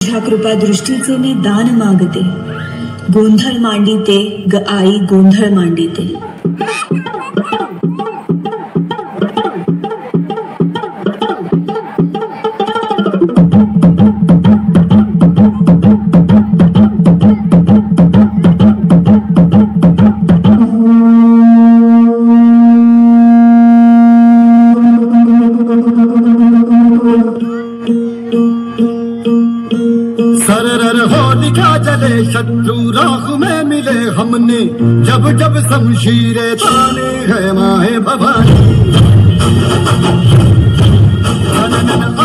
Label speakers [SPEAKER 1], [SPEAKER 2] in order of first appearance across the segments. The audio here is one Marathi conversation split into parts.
[SPEAKER 1] तुझ्या कृपा दृष्टीचे मी दान मागते, गोंधळ मांडिते ग आई गोंधळ मांडिते.
[SPEAKER 2] सरर होलिका जले शत्रु राह में मिले हमने, जब जब शमशीरें ताने है माहे भवानी.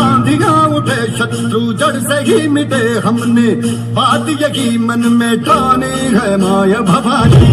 [SPEAKER 2] आंधियां उठे शत्रु जड़ से ही मिटे हमने, बात यही मन में ठाने है माया भवानी.